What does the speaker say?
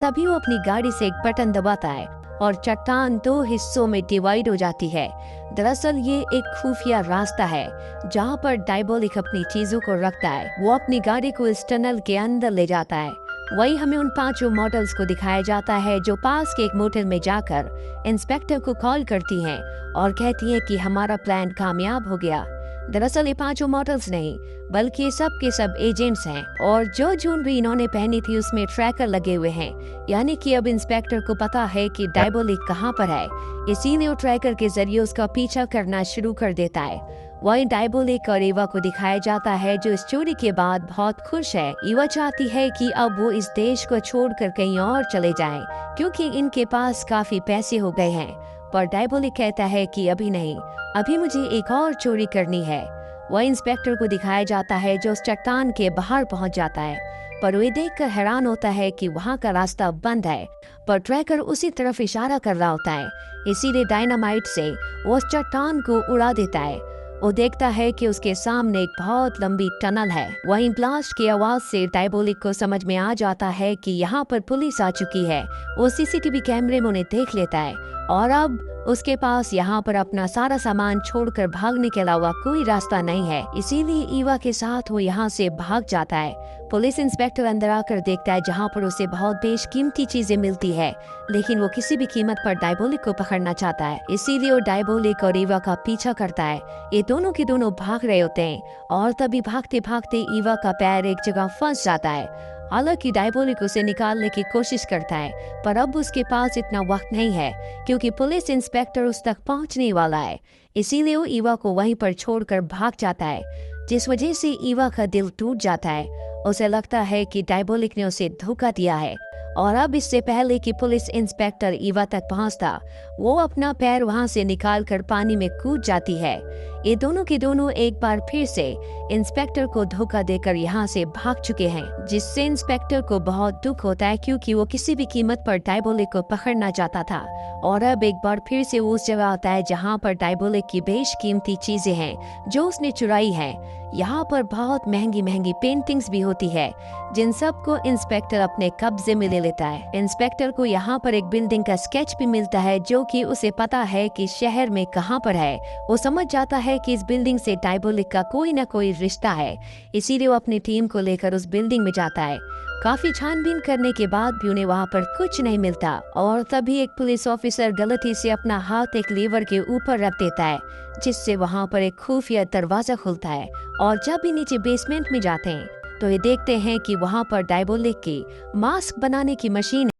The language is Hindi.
तभी वो अपनी गाड़ी से एक बटन दबाता है और चट्टान दो हिस्सों में डिवाइड हो जाती है। दरअसल ये एक खुफिया रास्ता है जहाँ पर डायबोलिक अपनी चीजों को रखता है। वो अपनी गाड़ी को इस टनल के अंदर ले जाता है। वही हमें उन पांचों मॉडल्स को दिखाया जाता है जो पास के एक मोटल में जाकर इंस्पेक्टर को कॉल करती हैं और कहती हैं कि हमारा प्लान कामयाब हो गया। दरअसल ये पांचों मॉडल्स नहीं बल्कि सब के सब एजेंट्स हैं और जो ज्वेलरी इन्होंने पहनी थी उसमें ट्रैकर लगे हुए हैं, यानी कि अब इंस्पेक्टर को पता है कि डायबोलिक कहाँ पर है, इसीलिए वो ट्रैकर के जरिए उसका पीछा करना शुरू कर देता है। वही डायबोलिक और ईवा को दिखाया जाता है जो इस चोरी के बाद बहुत खुश है। ईवा चाहती है कि अब वो इस देश को छोड़कर कहीं और चले जाएं क्योंकि इनके पास काफी पैसे हो गए हैं, पर डायबोलिक कहता है कि अभी नहीं, अभी मुझे एक और चोरी करनी है। वह इंस्पेक्टर को दिखाया जाता है जो उस चट्टान के बाहर पहुंच जाता है, पर वो देखकर हैरान होता है कि वहां का रास्ता बंद है, पर ट्रैकर उसी तरफ इशारा कर रहा होता है। इसीलिए डायनामाइट से वो उस चट्टान को उड़ा देता है। वो देखता है कि उसके सामने एक बहुत लंबी टनल है। वहीं ब्लास्ट की आवाज से डायबोलिक को समझ में आ जाता है कि यहाँ पर पुलिस आ चुकी है। वो सीसीटीवी कैमरे में उन्हें देख लेता है और अब उसके पास यहाँ पर अपना सारा सामान छोड़कर भागने के अलावा कोई रास्ता नहीं है। इसीलिए ईवा के साथ वो यहाँ से भाग जाता है। पुलिस इंस्पेक्टर अंदर आकर देखता है जहाँ पर उसे बहुत बेशकीमती चीजें मिलती है, लेकिन वो किसी भी कीमत पर डायबोलिक को पकड़ना चाहता है। इसीलिए वो डायबोलिक और ईवा का पीछा करता है। ये दोनों के दोनों भाग रहे होते हैं और तभी भागते भागते ईवा का पैर एक जगह फंस जाता है। हालांकि डायबोलिक उसे निकालने की कोशिश करता है, पर अब उसके पास इतना वक्त नहीं है क्योंकि पुलिस इंस्पेक्टर उस तक पहुंचने वाला है। इसीलिए वो ईवा को वहीं पर छोड़कर भाग जाता है, जिस वजह से ईवा का दिल टूट जाता है। उसे लगता है कि डायबोलिक ने उसे धोखा दिया है और अब इससे पहले कि पुलिस इंस्पेक्टर ईवा तक पहुंचता, वो अपना पैर वहां से निकालकर पानी में कूद जाती है। ये दोनों के दोनों एक बार फिर से इंस्पेक्टर को धोखा देकर यहाँ से भाग चुके हैं, जिससे इंस्पेक्टर को बहुत दुख होता है क्योंकि वो किसी भी कीमत पर डायबोलिक को पकड़ना चाहता था। और अब एक बार फिर से वो उस जगह आता है जहाँ पर डायबोलिक की बेशकीमती चीजें हैं जो उसने चुराई हैं। यहाँ पर बहुत महंगी महंगी पेंटिंग्स भी होती है जिन सबको इंस्पेक्टर अपने कब्जे में ले लेता है। इंस्पेक्टर को यहाँ पर एक बिल्डिंग का स्केच भी मिलता है जो कि उसे पता है कि शहर में कहाँ पर है। वो समझ जाता है कि इस बिल्डिंग से डायबोलिक का कोई न कोई रिश्ता है, इसीलिए वो अपनी टीम को लेकर उस बिल्डिंग में जाता है। काफी छानबीन करने के बाद भी उन्हें वहाँ पर कुछ नहीं मिलता और तभी एक पुलिस ऑफिसर गलती से अपना हाथ एक लीवर के ऊपर रख देता है, जिससे वहाँ पर एक खुफिया दरवाजा खुलता है। और जब भी नीचे बेसमेंट में जाते हैं तो ये देखते हैं कि वहाँ पर डायबोलिक की मास्क बनाने की मशीन